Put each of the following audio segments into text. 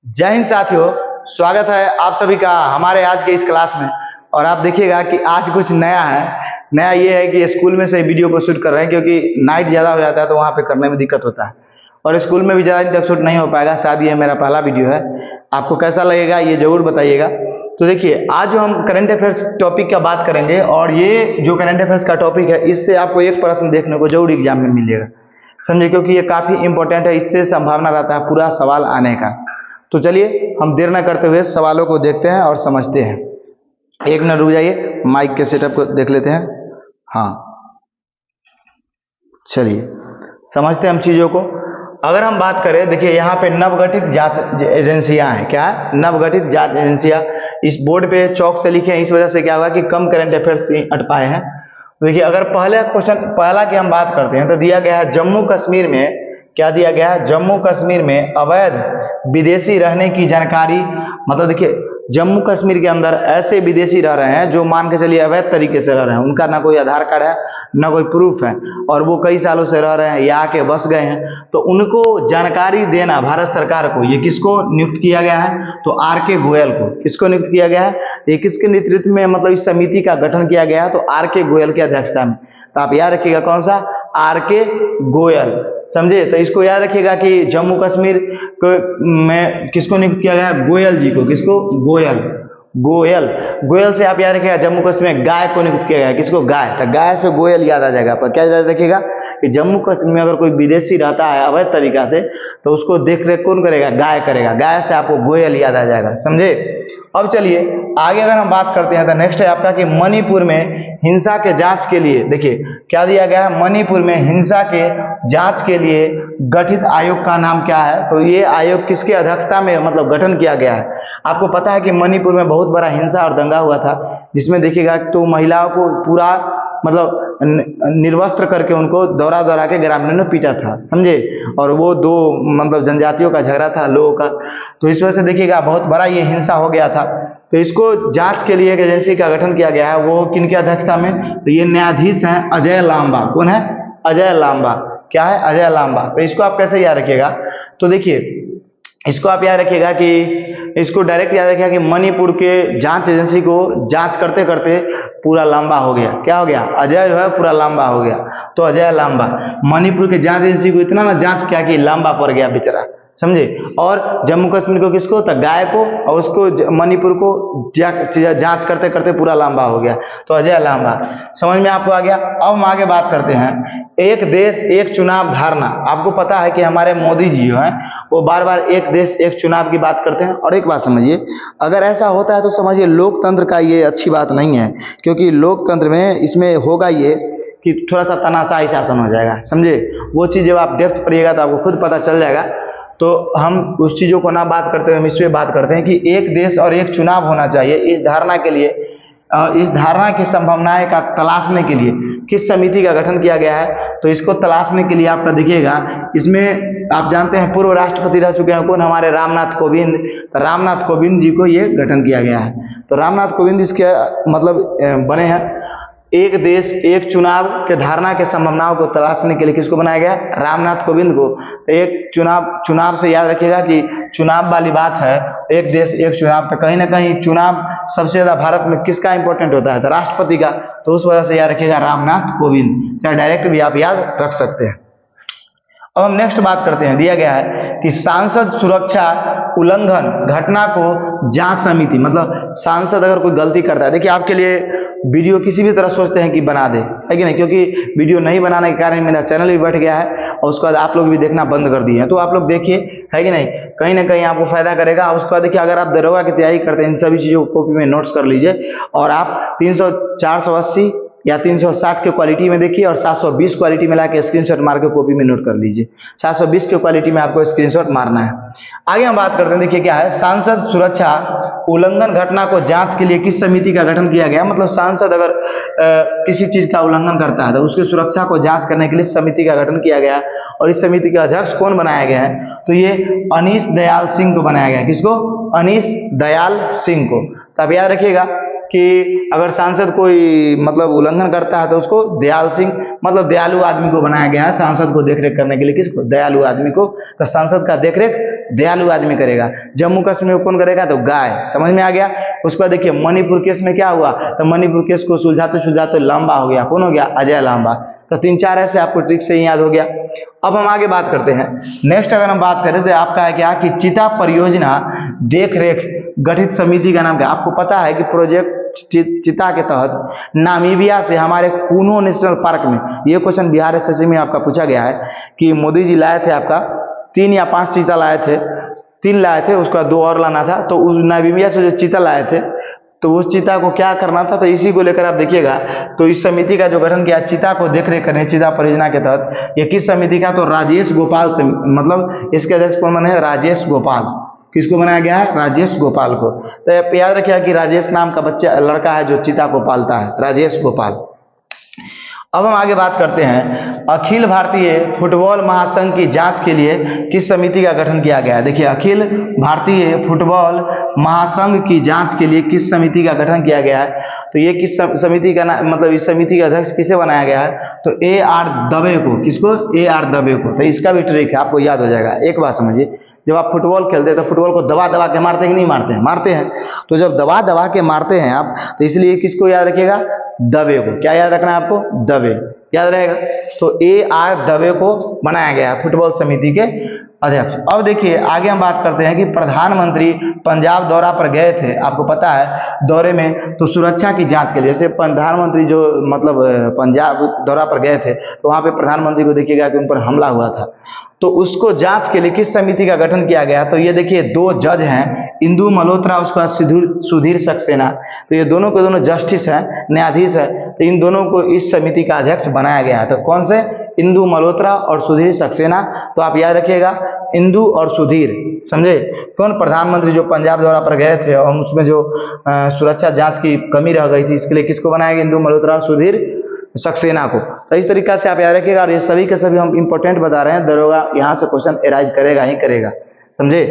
जय हिंद साथियों, स्वागत है आप सभी का हमारे आज के इस क्लास में। और आप देखिएगा कि आज कुछ नया है। नया ये है कि स्कूल में से वीडियो को शूट कर रहे हैं, क्योंकि नाइट ज़्यादा हो जाता है तो वहाँ पे करने में दिक्कत होता है और स्कूल में भी ज़्यादा दिन तक शूट नहीं हो पाएगा। शायद ये मेरा पहला वीडियो है, आपको कैसा लगेगा ये ज़रूर बताइएगा। तो देखिए, आज जो हम करंट अफेयर्स टॉपिक का बात करेंगे, और ये जो करंट अफेयर्स का टॉपिक है इससे आपको एक प्रश्न देखने को जरूर एग्जाम में मिलेगा, समझे, क्योंकि ये काफ़ी इंपॉर्टेंट है। इससे संभावना रहता है पूरा सवाल आने का। तो चलिए हम देर न करते हुए सवालों को देखते हैं और समझते हैं। एक मिनट रुक जाइए, माइक के सेटअप को देख लेते हैं। हाँ, चलिए समझते हैं हम चीज़ों को। अगर हम बात करें, देखिए यहाँ पे नवगठित जांच एजेंसियां हैं। क्या है? नवगठित जांच एजेंसियां। इस बोर्ड पे चौक से लिखे हैं, इस वजह से क्या होगा कि कम करंट अफेयर्स अट पाए हैं। देखिए, अगर पहला की हम बात करते हैं तो दिया गया है जम्मू कश्मीर में, क्या दिया गया है? जम्मू कश्मीर में अवैध विदेशी रहने की जानकारी। मतलब देखिए, जम्मू कश्मीर के अंदर ऐसे विदेशी रह रहे हैं जो मान के चलिए अवैध तरीके से रह रहे हैं। उनका ना कोई आधार कार्ड है, ना कोई प्रूफ है, और वो कई सालों से रह रहे हैं, यहाँ के बस गए हैं। तो उनको जानकारी देना भारत सरकार को, ये किसको नियुक्त किया गया है? तो आर.के. गोयल को। किसको नियुक्त किया गया है? ये किसके नेतृत्व में, मतलब इस समिति का गठन किया गया है? तो आर.के. गोयल की अध्यक्षता में। तो आप याद रखिएगा कौन सा? आर.के. गोयल, समझे। तो इसको याद रखिएगा कि जम्मू कश्मीर में किसको नियुक्त किया गया? गोयल जी को। किसको? गोयल। गोयल गोयल से आप याद रखिएगा जम्मू कश्मीर में गाय को नियुक्त किया गया। किसको? गाय। तो गाय से गोयल याद आ जाएगा। पर क्या याद रखिएगा कि जम्मू कश्मीर में अगर कोई विदेशी रहता है अवैध तरीका से, तो उसको देख रेख कौन करेगा? गाय करेगा। गाय से आपको गोयल याद आ जाएगा, समझे। अब चलिए आगे अगर हम बात करते हैं तो नेक्स्ट है आपका कि मणिपुर में हिंसा के जांच के लिए, देखिए क्या दिया गया है? मणिपुर में हिंसा के जांच के लिए गठित आयोग का नाम क्या है? तो ये आयोग किसके अध्यक्षता में मतलब गठन किया गया है? आपको पता है कि मणिपुर में बहुत बड़ा हिंसा और दंगा हुआ था, जिसमें देखिएगा तो महिलाओं को पूरा मतलब निर्वस्त्र करके उनको दौरा दौरा के ग्रामीणों ने पीटा था, समझे। और वो दो मतलब जनजातियों का झगड़ा था लोगों का। तो इस वजह से देखिएगा बहुत बड़ा ये हिंसा हो गया था। तो इसको जांच के लिए एक एजेंसी का गठन किया गया है। वो किनकी अध्यक्षता में? तो ये न्यायाधीश हैं अजय लांबा। कौन है? अजय लांबा। क्या है? अजय लांबा। तो इसको आप कैसे याद रखिएगा? तो देखिए, इसको आप याद रखिएगा कि इसको डायरेक्ट याद रखिएगा कि मणिपुर के जांच एजेंसी को जांच करते करते पूरा लंबा हो गया। क्या हो गया? अजय जो है पूरा लंबा हो गया। तो अजय लांबा मणिपुर के जांच एजेंसी को इतना ना जांच किया कि लंबा पड़ गया बेचारा, समझे। और जम्मू कश्मीर को किसको? तो गाय को, और उसको मणिपुर को जांच करते करते पूरा लंबा हो गया। तो अजय लांबा, समझ में आपको आ गया। अब हम आगे बात करते हैं एक देश एक चुनाव धारणा। आपको पता है कि हमारे मोदी जी जो हैं वो बार बार एक देश एक चुनाव की बात करते हैं। और एक बात समझिए, अगर ऐसा होता है तो समझिए लोकतंत्र का ये अच्छी बात नहीं है, क्योंकि लोकतंत्र में इसमें होगा ये कि थोड़ा सा तानाशाही शासन हो जाएगा, समझे। वो चीज़ जब आप डेप्थ पढ़िएगा तो आपको खुद पता चल जाएगा। तो हम उस चीज़ों को ना बात करते हुए हम इस पर बात करते हैं कि एक देश और एक चुनाव होना चाहिए। इस धारणा के लिए, इस धारणा की संभावनाएं का तलाशने के लिए किस समिति का गठन किया गया है? तो इसको तलाशने के लिए आपका देखिएगा, इसमें आप जानते हैं पूर्व राष्ट्रपति रह चुके हैं कौन? हमारे रामनाथ कोविंद। तो रामनाथ कोविंद जी को ये गठन किया गया है। तो रामनाथ कोविंद इसके मतलब बने हैं। एक देश एक चुनाव के धारणा के संभावनाओं को तलाशने के लिए किसको बनाया गया? रामनाथ कोविंद को। एक चुनाव से याद रखिएगा कि चुनाव वाली बात है, एक देश एक चुनाव। तो कहीं ना कहीं चुनाव सबसे ज्यादा भारत में किसका इंपॉर्टेंट होता है? तो राष्ट्रपति का। तो उस वजह से याद रखिएगा रामनाथ कोविंद, चाहे डायरेक्ट भी आप याद रख सकते हैं। अब हम नेक्स्ट बात करते हैं। दिया गया है कि सांसद सुरक्षा उल्लंघन घटना को जांच समिति, मतलब सांसद अगर कोई गलती करता है, देखिए आपके लिए वीडियो किसी भी तरह सोचते हैं कि बना दे, है कि नहीं, क्योंकि वीडियो नहीं बनाने के कारण मेरा चैनल भी बैठ गया है और उसके बाद आप लोग भी देखना बंद कर दिए हैं। तो आप लोग देखिए, है कि नहीं, कहीं ना कहीं आपको फायदा करेगा। उसके बाद देखिए, अगर आप दरोगा की तैयारी करते हैं इन सभी चीज़ों को कॉपी में नोट्स कर लीजिए, और आप 300, 480 या 360 के क्वालिटी में देखिए और 720 क्वालिटी में लाके स्क्रीनशॉट मार के कॉपी में नोट कर लीजिए। 720 के क्वालिटी में आपको स्क्रीनशॉट मारना है। आगे हम बात करते हैं, देखिए क्या है, सांसद सुरक्षा उल्लंघन घटना को जांच के लिए किस समिति का गठन किया गया? मतलब सांसद अगर किसी चीज का उल्लंघन करता है तो उसकी सुरक्षा को जांच करने के लिए समिति का गठन किया गया। और इस समिति के अध्यक्ष कौन बनाया गया है? तो ये अनीश दयाल सिंह को बनाया गया। किसको? अनीश दयाल सिंह को। तो आप याद रखिएगा कि अगर सांसद कोई मतलब उल्लंघन करता है तो उसको दयाल सिंह मतलब दयालु आदमी को बनाया गया है सांसद को देखरेख करने के लिए। किसको? दयालु आदमी को। तो सांसद का देखरेख दयालु आदमी करेगा। जम्मू कश्मीर में कौन करेगा? तो गाय। समझ में आ गया। उसके बाद देखिए मणिपुर केस में क्या हुआ? तो मणिपुर केस को सुलझाते लंबा हो गया। कौन हो गया? अजय लांबा। तो 3-4 ऐसे आपको ट्रिक से ही याद हो गया। अब हम आगे बात करते हैं। नेक्स्ट अगर हम बात करें तो आपका है क्या कि चिता परियोजना देख रेख गठित समिति का नाम क्या? आपको पता है कि प्रोजेक्ट चिता के तहत नामीबिया से हमारे कूनो नेशनल पार्क में, ये क्वेश्चन बिहार एसएससी में आपका पूछा गया है कि मोदी जी लाए थे आपका 3 या 5 चीता लाए थे, 3 लाए थे, उसका 2 और लाना था। तो उस नामीबिया से जो चीता लाए थे तो उस चीता को क्या करना था? तो इसी को लेकर आप देखिएगा। तो इस समिति का जो गठन किया चीता को देखरेख करने चिता परियोजना के तहत, ये किस समिति का? तो राजेश गोपाल से, मतलब इसके अध्यक्ष कौन बने हैं? राजेश गोपाल। किसको बनाया गया है? राजेश गोपाल को। तो याद रखिएगा कि राजेश नाम का बच्चा लड़का है जो चीता को पालता है, राजेश गोपाल। अब हम आगे बात करते हैं अखिल भारतीय फुटबॉल महासंघ की जांच के लिए किस समिति का गठन किया गया है? देखिए अखिल भारतीय फुटबॉल महासंघ की जांच के लिए किस समिति का गठन किया गया है? तो ये किस समिति का नाम, मतलब इस समिति का अध्यक्ष किसे बनाया गया है? तो AR दवे को। किसको? AR दवे को। तो इसका भी ट्रिक है, आपको याद हो जाएगा। एक बात समझिए, जब आप फुटबॉल खेलते हैं तो फुटबॉल को दबा दबा के मारते हैं कि नहीं मारते हैं? मारते हैं। तो जब दबा दबा के मारते हैं आप, तो इसलिए किसको याद रखिएगा? दवे को। क्या याद रखना है आपको? दवे याद रहेगा। तो AR दवे को बनाया गया फुटबॉल समिति के अध्यक्ष। अब देखिए आगे हम बात करते हैं कि प्रधानमंत्री पंजाब दौरा पर गए थे, आपको पता है दौरे में तो सुरक्षा की जांच के लिए, जैसे प्रधानमंत्री जो मतलब पंजाब दौरा पर गए थे तो वहां पे प्रधानमंत्री को देखिएगा कि उन पर हमला हुआ था। तो उसको जांच के लिए किस समिति का गठन किया गया? तो ये देखिए 2 जज हैं, इंदु मल्होत्रा उसका सुधीर सक्सेना। तो ये दोनों के दोनों जस्टिस हैं, न्यायाधीश है। तो इन दोनों को इस समिति का अध्यक्ष बनाया गया है। तो कौन से? इंदु मल्होत्रा और सुधीर सक्सेना। तो आप याद रखिएगा इंदु और सुधीर, समझे? कौन? प्रधानमंत्री जो पंजाब दौरा पर गए थे और उसमें जो सुरक्षा जांच की कमी रह गई थी, इसके लिए किसको बनाया गया? इंदु मल्होत्रा और सुधीर सक्सेना को। तो इस तरीका से आप याद रखिएगा। और ये सभी के सभी हम इंपॉर्टेंट बता रहे हैं, दरोगा यहाँ से क्वेश्चन एराइज करेगा ही करेगा, समझे?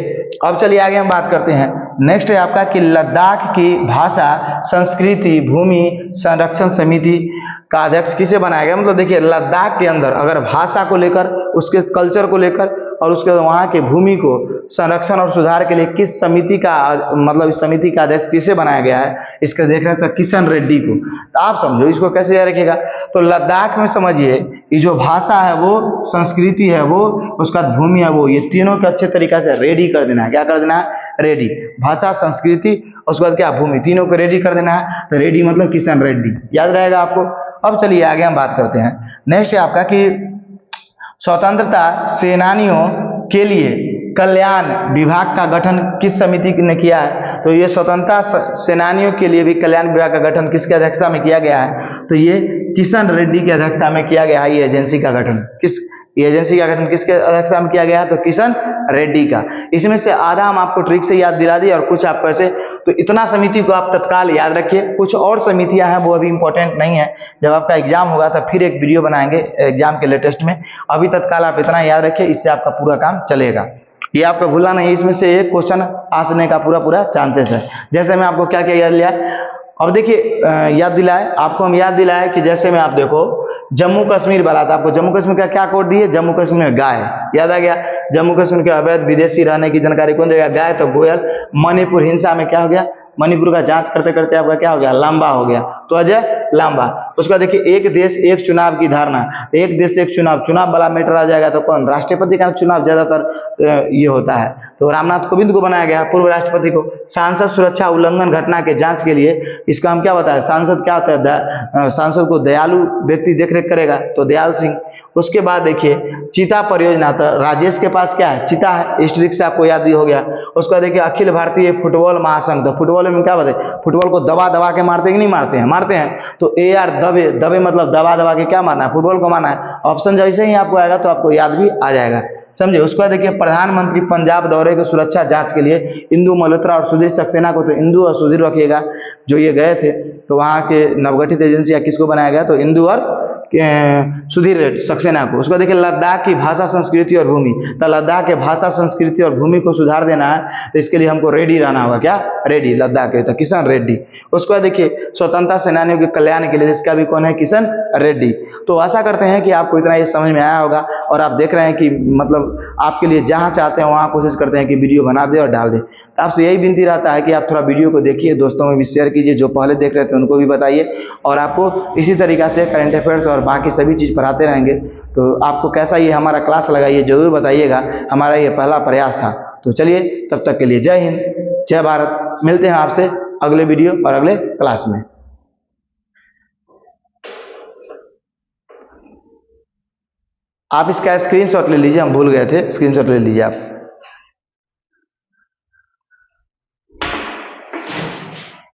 अब चलिए आगे हम बात करते हैं। नेक्स्ट है आपका कि लद्दाख की भाषा संस्कृति भूमि संरक्षण समिति का अध्यक्ष किसे बनाया गया? मतलब देखिए लद्दाख के अंदर अगर भाषा को लेकर, उसके कल्चर को लेकर और उसके वहाँ के भूमि को संरक्षण और सुधार के लिए किस समिति का, मतलब इस समिति का अध्यक्ष किसे बनाया गया है? इसका देखना था किशन रेड्डी को। तो आप समझो इसको कैसे याद रखिएगा। तो लद्दाख में समझिए ये जो भाषा है वो, संस्कृति है वो, उसका भूमि है वो, ये तीनों को अच्छे तरीका से रेडी कर देना है। क्या कर देना है? रेडी। भाषा, संस्कृति, उसके बाद क्या? भूमि, तीनों को रेडी कर देना है। तो रेडी मतलब किशन रेड्डी, याद रहेगा आपको। अब चलिए आगे हम बात करते हैं। नेक्स्ट है आपका कि स्वतंत्रता सेनानियों के लिए कल्याण विभाग का गठन किस समिति ने किया है? तो ये स्वतंत्रता सेनानियों के लिए भी कल्याण विभाग का गठन किसकी अध्यक्षता में किया गया है? तो ये किशन रेड्डी की अध्यक्षता में किया गया है। ये एजेंसी का गठन एजेंसी का गठन किसके अध्यक्षता में किया गया है? तो किशन रेड्डी का। इसमें से आधा हम आपको ट्रिक से याद दिला दिए और कुछ आपको ऐसे। तो इतना समिति को आप तत्काल याद रखिए। कुछ और समितियां हैं वो अभी इंपॉर्टेंट नहीं है, जब आपका एग्जाम होगा तब फिर एक वीडियो बनाएंगे एग्जाम के लेटेस्ट में। अभी तत्काल आप इतना याद रखिए, इससे आपका पूरा काम चलेगा। ये आपको भूलना नहीं, इसमें से एक क्वेश्चन आने का पूरा चांसेस है। जैसे मैं आपको क्या क्या याद दिलाया, अब देखिए याद दिलाए आपको, हम याद दिलाए कि जैसे में आप देखो जम्मू कश्मीर वाला था, आपको जम्मू कश्मीर का क्या कोड दिए? जम्मू कश्मीर में गाय, याद आ गया। जम्मू कश्मीर के अवैध विदेशी रहने की जानकारी कौन देगा? गाय। तो गोयल। मणिपुर हिंसा में क्या हो गया? मणिपुर का जांच करते करते आपका क्या हो गया? लांबा हो गया। तो अजय लांबा। उसका देखिए एक देश एक चुनाव की धारणा, एक देश एक चुनाव वाला मैटर आ जाएगा तो कौन? राष्ट्रपति का चुनाव ज्यादातर ये होता है। तो रामनाथ कोविंद को बनाया गया, पूर्व राष्ट्रपति को। सांसद सुरक्षा उल्लंघन घटना के जांच के लिए इसका हम क्या बताया? सांसद क्या होता है? सांसद को दयालु व्यक्ति देखरेख करेगा, तो दयाल सिंह। उसके बाद देखिए चीता परियोजना, तो राजेश के पास क्या है? चीता है। इस ट्रिक से आपको याद हो गया। उसका देखिए अखिल भारतीय फुटबॉल महासंघ, तो फुटबॉल में क्या बताए? फुटबॉल को दबा दबा के मारते कि नहीं मारते हैं? मारते हैं। तो AR दबे मतलब दबा दबा के क्या मारना है? फुटबॉल को मारना है। ऑप्शन जैसे ही आपको आएगा तो आपको याद भी आ जाएगा, समझे? उसके बाद देखिए प्रधानमंत्री पंजाब दौरे की सुरक्षा जांच के लिए इंदु मल्होत्रा और सुधीर सक्सेना को, तो इंदु और सुधीर रखिएगा। जो ये गए थे तो वहाँ के नवगठित एजेंसी किसको बनाया गया? तो इंदु और सुधीर सक्सेना को। उसको देखिए लद्दाख की भाषा संस्कृति और भूमि, तो लद्दाख के भाषा संस्कृति और भूमि को सुधार देना है तो इसके लिए हमको रेड्डी रहना होगा। क्या? रेड्डी, लद्दाख के तो किशन रेड्डी। उसके बाद देखिए स्वतंत्रता सेनानियों के कल्याण के लिए इसका भी कौन है? किशन रेड्डी। तो आशा करते हैं कि आपको इतना ये समझ में आया होगा और आप देख रहे हैं कि मतलब आपके लिए जहाँ चाहते हैं वहाँ कोशिश करते हैं कि वीडियो बना दे और डाल दे। तो आपसे यही विनती रहता है कि आप थोड़ा वीडियो को देखिए, दोस्तों में भी शेयर कीजिए, जो पहले देख रहे थे उनको भी बताइए, और आपको इसी तरीक़ा से करंट अफेयर्स और बाकी सभी चीज़ पढ़ाते रहेंगे। तो आपको कैसा ये हमारा क्लास लगा ये जरूर बताइएगा, हमारा ये पहला प्रयास था। तो चलिए तब तक के लिए जय हिंद, जय भारत। मिलते हैं आपसे अगले वीडियो और अगले क्लास में। आप इसका स्क्रीनशॉट ले लीजिए, हम भूल गए थे, स्क्रीनशॉट ले लीजिए आप।